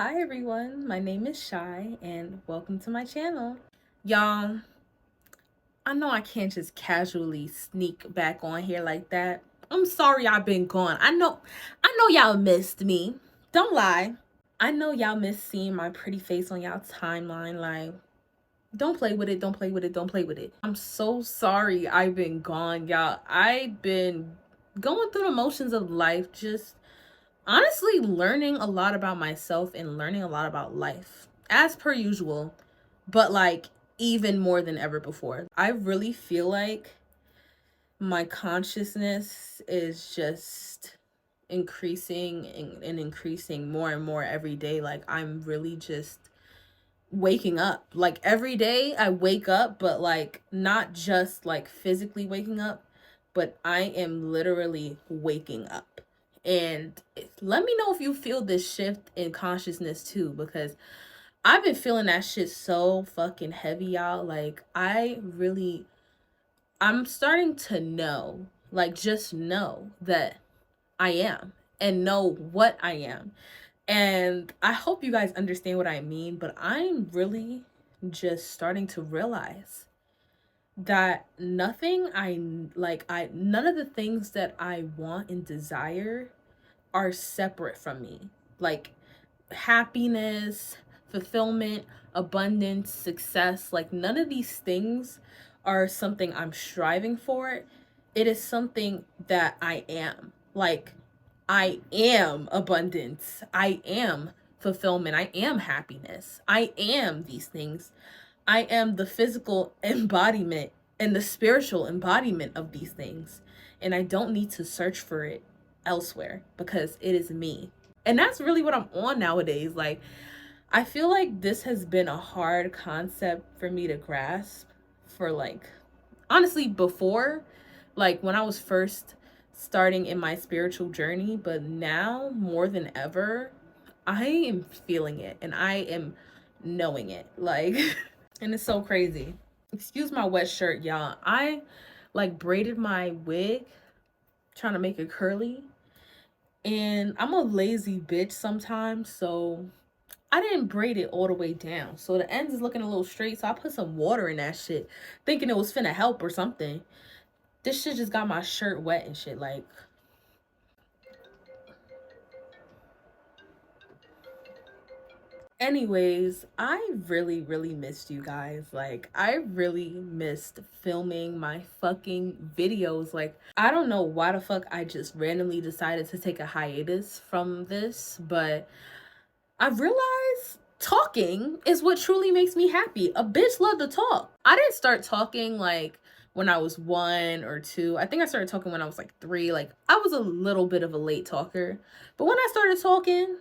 Hi everyone, my name is Shy and welcome to my channel. Y'all, I know I can't just casually sneak back on here like that. I'm sorry I've been gone. I know y'all missed me. Don't lie. I know y'all missed seeing my pretty face on y'all timeline. Like, don't play with it, don't play with it, don't play with it. I'm so sorry I've been gone, y'all. I've been going through the motions of life, just honestly learning a lot about myself and learning a lot about life as per usual, but like even more than ever before. I really feel like my consciousness is just increasing and increasing more and more every day. Like I'm really just waking up. Like every day I wake up, but like not just like physically waking up, but I am literally waking up. And let me know if you feel this shift in consciousness too, because I've been feeling that shit so fucking heavy, y'all. Like I'm starting to know, like just know that I am and know what I am. And I hope you guys understand what I mean, but I'm really just starting to realize that none of the things that I want and desire are separate from me. Like happiness, fulfillment, abundance, success, like none of these things are something I'm striving for. It is something that I am. Like I am abundance. I am fulfillment. I am happiness. I am these things. I am the physical embodiment and the spiritual embodiment of these things. And I don't need to search for it elsewhere because it is me. And that's really what I'm on nowadays. Like, I feel like this has been a hard concept for me to grasp for like, honestly, before, like when I was first starting in my spiritual journey, but now more than ever, I am feeling it and I am knowing it. Like, and it's so crazy. Excuse my wet shirt, y'all. I like braided my wig, trying to make it curly. And I'm a lazy bitch sometimes, so I didn't braid it all the way down. So the ends is looking a little straight. So I put some water in that shit, thinking it was finna help or something. This shit just got my shirt wet and shit. Like, anyways, I really missed you guys. Like, I really missed filming my fucking videos. Like, I don't know why the fuck I just randomly decided to take a hiatus from this, but I've realized talking is what truly makes me happy. A bitch love to talk. I didn't start talking like when I was 1 or 2. I think I started talking when I was like 3. Like I was a little bit of a late talker. But when I started talking,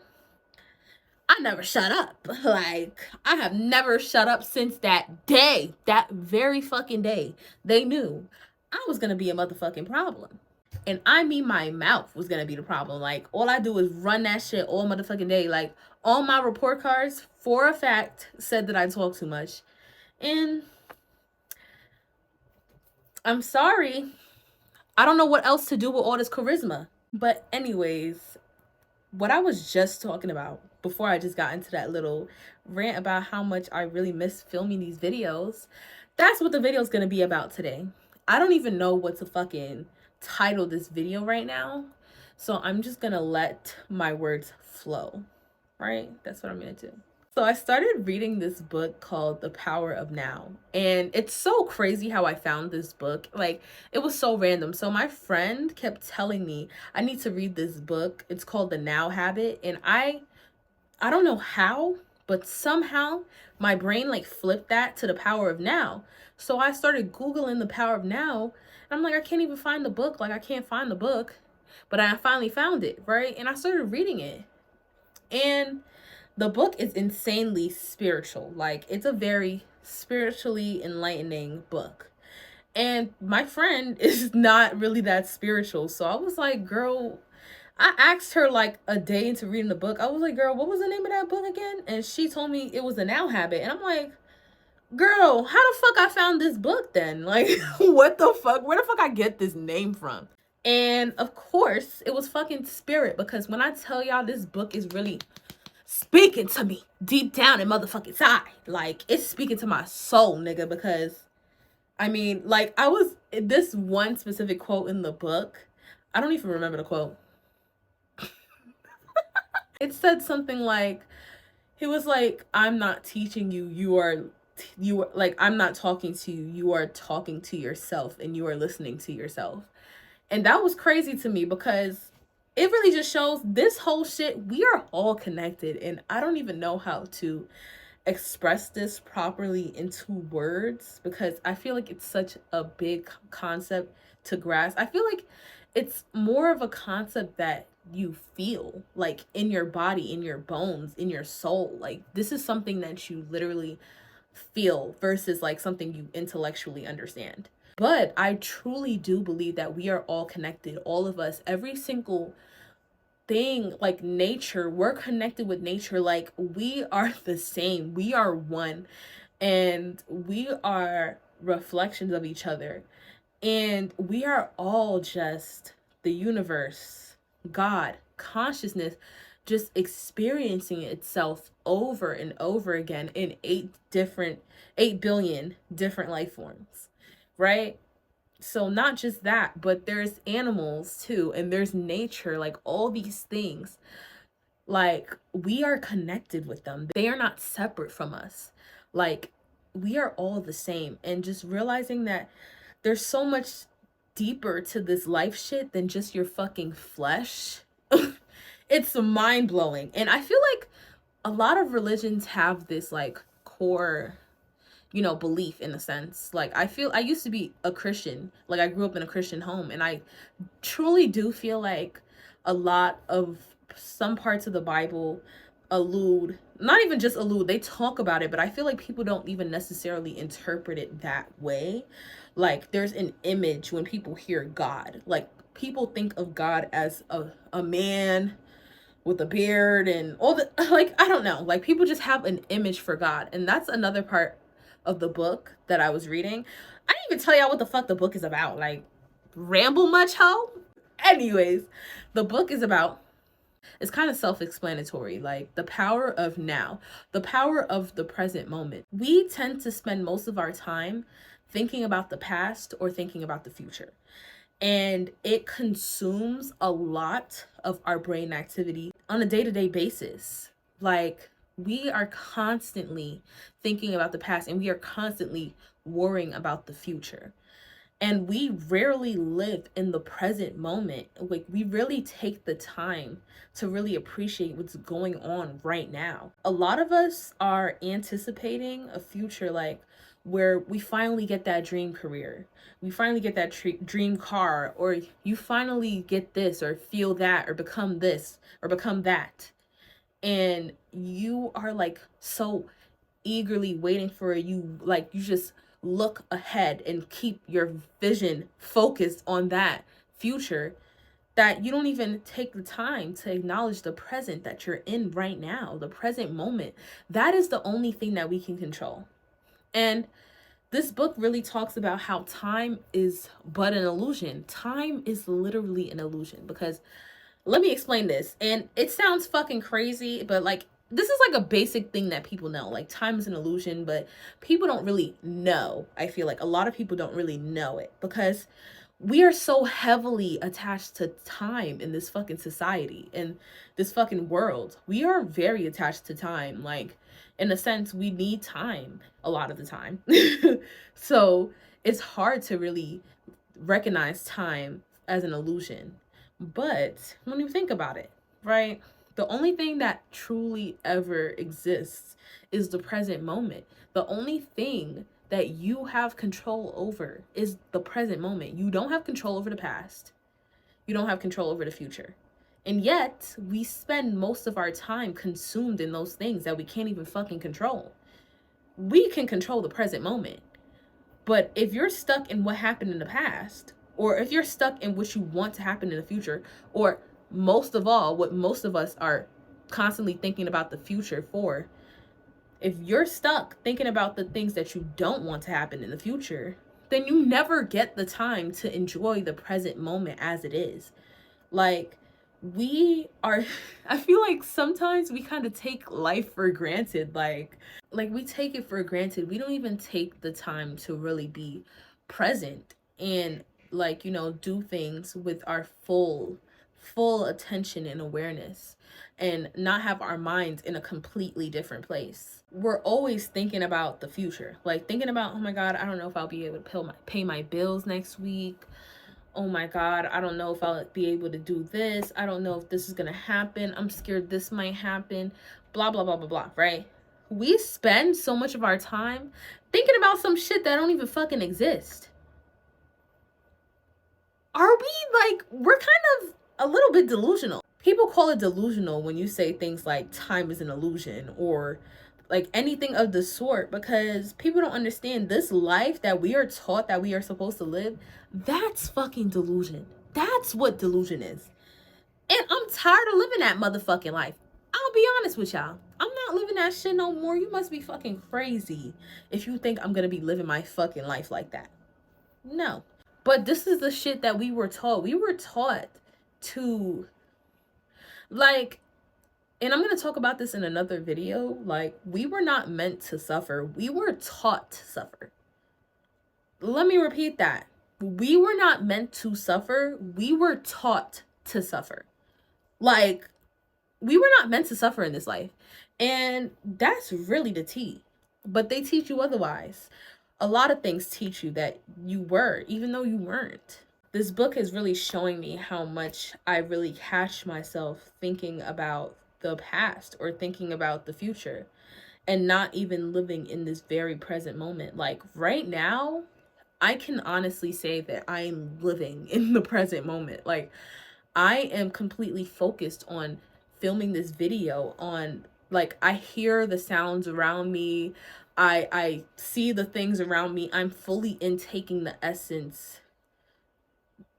I never shut up. Like I have never shut up since that day. That very fucking day. They knew I was gonna be a motherfucking problem. And I mean my mouth was gonna be the problem. Like all I do is run that shit all motherfucking day. Like all my report cards for a fact said that I talk too much. And I'm sorry. I don't know what else to do with all this charisma. But anyways, what I was just talking about before I just got into that little rant about how much I really miss filming these videos, that's what the video is going to be about today. I don't even know what to fucking title this video right now. So I'm just going to let my words flow, right? That's what I'm going to do. So I started reading this book called The Power of Now. And it's so crazy how I found this book. Like, it was so random. So my friend kept telling me I need to read this book. It's called The Now Habit. And I don't know how, but somehow my brain like flipped that to The Power of Now. So I started Googling The Power of Now. And I'm like, I can't even find the book. Like, I can't find the book. But I finally found it, right? And I started reading it. And the book is insanely spiritual. Like it's a very spiritually enlightening book. And my friend is not really that spiritual. So I was like, girl, I asked her like a day into reading the book. I was like, girl, what was the name of that book again? And she told me it was The Now Habit. And I'm like, girl, how the fuck I found this book then? Like, what the fuck? Where the fuck I get this name from? And of course, it was fucking spirit, because when I tell y'all this book is really speaking to me deep down in motherfucking side. Like, it's speaking to my soul, nigga, because I mean, like, I was this one specific quote in the book. I don't even remember the quote. It said something like, he was like, I'm not teaching you, you are like, I'm not talking to you, you are talking to yourself and you are listening to yourself. And that was crazy to me because it really just shows this whole shit, we are all connected. And I don't even know how to express this properly into words because I feel like it's such a big concept to grasp. I feel like it's more of a concept that you feel like in your body, in your bones, in your soul. Like, this is something that you literally feel versus like something you intellectually understand. But I truly do believe that we are all connected, all of us, every single thing, like nature, we're connected with nature. Like, we are the same, we are one, and we are reflections of each other, and we are all just the universe, God, consciousness, just experiencing itself over and over again in 8 billion different life forms, right? So not just that, but there's animals too, and there's nature, like all these things. Like, we are connected with them. They are not separate from us. Like, we are all the same. And just realizing that there's so much deeper to this life shit than just your fucking flesh. It's mind blowing. And I feel like a lot of religions have this like core, belief in a sense. Like, I used to be a Christian. Like, I grew up in a Christian home, and I truly do feel like a lot of some parts of the Bible allude, not even just allude, they talk about it, but I feel like people don't even necessarily interpret it that way. Like, there's an image when people hear God. Like, people think of God as a man with a beard and all the, like, I don't know, like, people just have an image for God. And that's another part of the book that I was reading. I didn't even tell y'all what the fuck the book is about. Like, ramble much, ho? Anyways, the book is about, it's kind of self-explanatory, like the power of now, the power of the present moment. We tend to spend most of our time thinking about the past or thinking about the future, and it consumes a lot of our brain activity on a day-to-day basis. Like, we are constantly thinking about the past and we are constantly worrying about the future, and we rarely live in the present moment. Like, we really take the time to really appreciate what's going on right now. A lot of us are anticipating a future, like, where we finally get that dream career, we finally get that dream car, or you finally get this or feel that or become this or become that, and you are like so eagerly waiting for you, like, you just look ahead and keep your vision focused on that future, that you don't even take the time to acknowledge the present that you're in right now, the present moment. That is the only thing that we can control. And this book really talks about how time is but an illusion. Time is literally an illusion, because let me explain this. And it sounds fucking crazy, but like, this is like a basic thing that people know. Like, time is an illusion, but people don't really know. I feel like a lot of people don't really know it because we are so heavily attached to time in this fucking society, in this fucking world. We are very attached to time. Like, in a sense, we need time a lot of the time. So it's hard to really recognize time as an illusion. But when you think about it, right? The only thing that truly ever exists is the present moment. The only thing that you have control over is the present moment. You don't have control over the past. You don't have control over the future. And yet, we spend most of our time consumed in those things that we can't even fucking control. We can control the present moment. But if you're stuck in what happened in the past, or if you're stuck in what you want to happen in the future, or most of all, what most of us are constantly thinking about the future for, if you're stuck thinking about the things that you don't want to happen in the future, then you never get the time to enjoy the present moment as it is. Like, we are I feel like sometimes we kind of take life for granted. Like we take it for granted. We don't even take the time to really be present and, like, you know, do things with our full attention and awareness, and not have our minds in a completely different place. We're always thinking about the future, like thinking about, oh my god, I don't know if I'll be able to pay my bills next week. Oh my god, I don't know if I'll be able to do this. I don't know if this is gonna happen. I'm scared this might happen. Blah blah blah blah blah, right? We spend so much of our time thinking about some shit that don't even fucking exist. Are we, like, we're kind of a little bit delusional. People call it delusional when you say things like time is an illusion, or like anything of the sort, because people don't understand this life that we are taught that we are supposed to live. That's fucking delusion. That's what delusion is. And I'm tired of living that motherfucking life. I'll be honest with y'all. I'm not living that shit no more. You must be fucking crazy if you think I'm gonna be living my fucking life like that. No. But this is the shit that we were taught. We were taught to, like, and I'm going to talk about this in another video. Like, we were not meant to suffer. We were taught to suffer. Let me repeat that. We were not meant to suffer. We were taught to suffer. Like, we were not meant to suffer in this life. And that's really the tea. But they teach you otherwise. A lot of things teach you that you were, even though you weren't. This book is really showing me how much I really catch myself thinking about the past or thinking about the future, and not even living in this very present moment. Like right now, I can honestly say that I'm living in the present moment. Like, I am completely focused on filming this video, on, like, I hear the sounds around me. I see the things around me. I'm fully intaking the essence.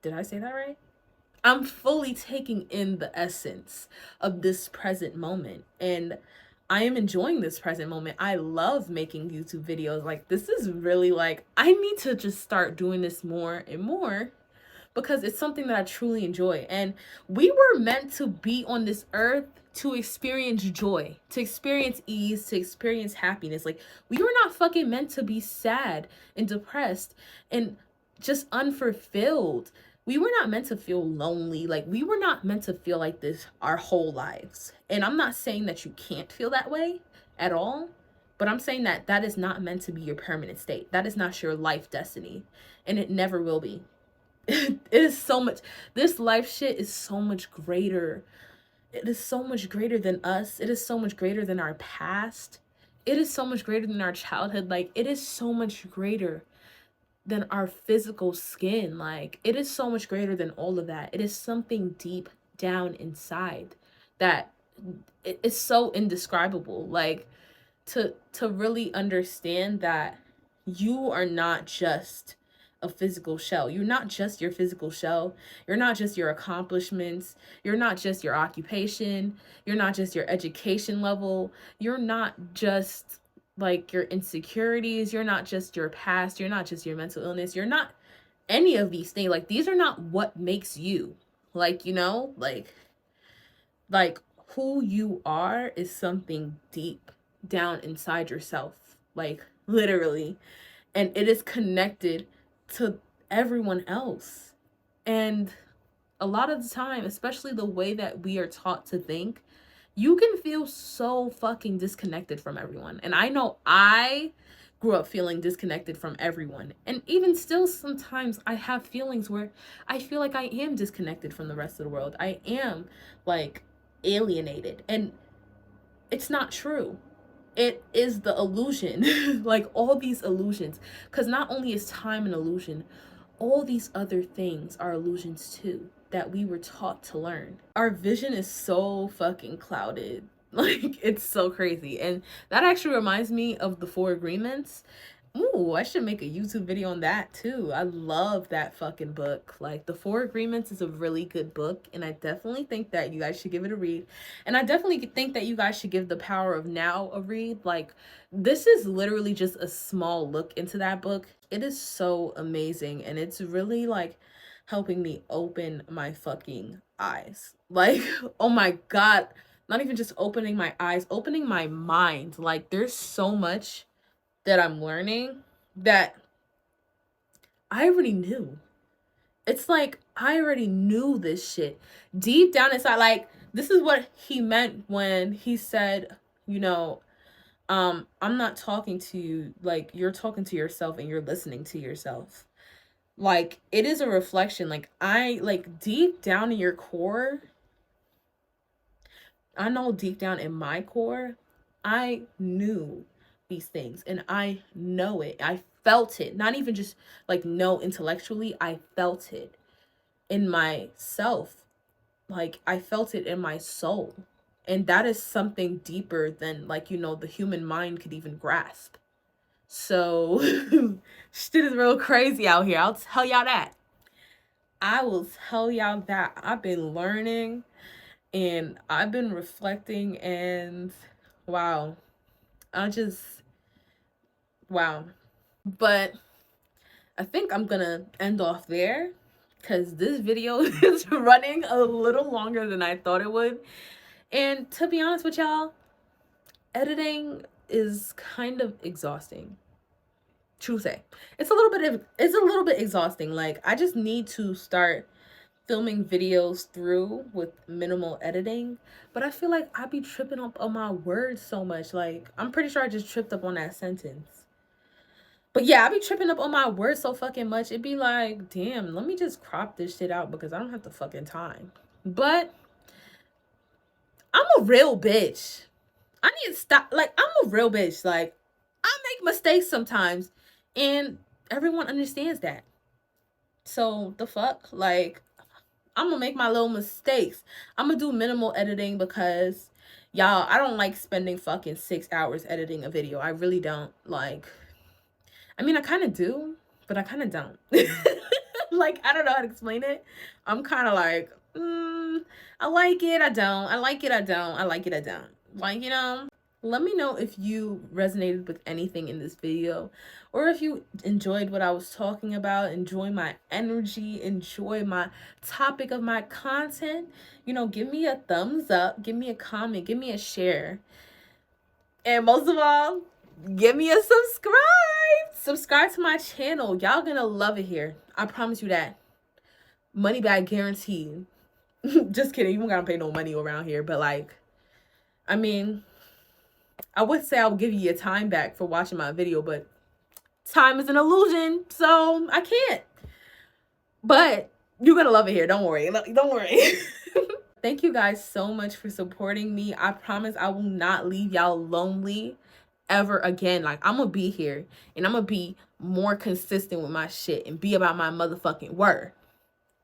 Did I say that right? I'm fully taking in the essence of this present moment, and I am enjoying this present moment. I love making YouTube videos. Like, this is really, like, I need to just start doing this more and more, because it's something that I truly enjoy. And we were meant to be on this earth to experience joy, to experience ease, to experience happiness. Like, we were not fucking meant to be sad and depressed and just unfulfilled. We were not meant to feel lonely. Like, we were not meant to feel like this our whole lives. And I'm not saying that you can't feel that way at all, but I'm saying that that is not meant to be your permanent state. That is not your life destiny, and it never will be. It is so much, this life shit is so much greater. It is so much greater than us. It is so much greater than our past. It is so much greater than our childhood. Like, it is so much greater than our physical skin. Like, it is so much greater than all of that. It is something deep down inside that it is so indescribable. Like, to really understand that you are not just a physical shell. You're not just your physical shell. You're not just your accomplishments. You're not just your occupation. You're not just your education level. You're not just, like, your insecurities. You're not just your past. You're not just your mental illness. You're not any of these things. Like, these are not what makes you. Like, you know, like who you are is something deep down inside yourself. Like, literally. And it is connected to everyone else. And a lot of the time, especially the way that we are taught to think, you can feel so fucking disconnected from everyone. And I know I grew up feeling disconnected from everyone. And even still, sometimes I have feelings where I feel like I am disconnected from the rest of the world. I am, like, alienated. And it's not true. It is the illusion. Like, all these illusions, because not only is time an illusion, all these other things are illusions too, that we were taught to learn. Our vision is so fucking clouded. Like, it's so crazy. And that actually reminds me of the Four Agreements. Ooh, I should make a YouTube video on that too. I love that fucking book. Like, The Four Agreements is a really good book, and I definitely think that you guys should give it a read. And I definitely think that you guys should give The Power of Now a read. Like, this is literally just a small look into that book. It is so amazing, and it's really, like, helping me open my fucking eyes. Like, oh my God. Not even just opening my eyes, opening my mind. Like, there's so much that I'm learning that I already knew. It's like I already knew this shit deep down inside. Like, this is what he meant when he said, you know, I'm not talking to you, like you're talking to yourself and you're listening to yourself. Like, it is a reflection. Like, I like deep down in your core, I know deep down in my core, I knew these things and I know it. I felt it. Not even just like know intellectually, I felt it in myself. Like, I felt it in my soul. And that is something deeper than, like, the human mind could even grasp. So shit is real crazy out here. I'll tell y'all that. I will tell y'all that I've been learning and I've been reflecting, and wow. I just wow. But I think I'm gonna end off there because this video is running a little longer than I thought it would. And to be honest with y'all, editing is kind of exhausting. True say. It's a little bit exhausting. Like, I just need to start filming videos through with minimal editing, but I feel like I be tripping up on my words so much. Like, I'm pretty sure I just tripped up on that sentence. But yeah, I be tripping up on my words so fucking much. It'd be like, damn, let me just crop this shit out because I don't have the fucking time. But I'm a real bitch. I need to stop. Like, I'm a real bitch. Like, I make mistakes sometimes, and everyone understands that. So the fuck? Like, I'm gonna make my little mistakes. I'm gonna do minimal editing because, y'all, I don't like spending fucking 6 hours editing a video. I really don't. Like, I mean, I kind of do, but I kind of don't. Like, I don't know how to explain it. I'm kind of like, I like it, I don't. I like it, I don't. I like it, I don't. Like, let me know if you resonated with anything in this video, or if you enjoyed what I was talking about, enjoy my energy, enjoy my topic of my content. Give me a thumbs up, give me a comment, give me a share. And most of all, give me a subscribe to my channel. Y'all gonna love it here. I promise you that. Money back guaranteed. Just kidding. You don't gotta pay no money around here. But, like, I mean, I would say I would give you your time back for watching my video, but time is an illusion, so I can't. But you're gonna love it here. Don't worry. Don't worry. Thank you guys so much for supporting me. I promise I will not leave y'all lonely ever again. Like, I'm gonna be here and I'm gonna be more consistent with my shit and be about my motherfucking word.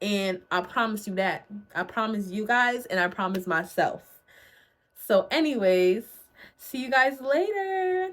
And I promise you that. I promise you guys, and I promise myself. So anyways, see you guys later.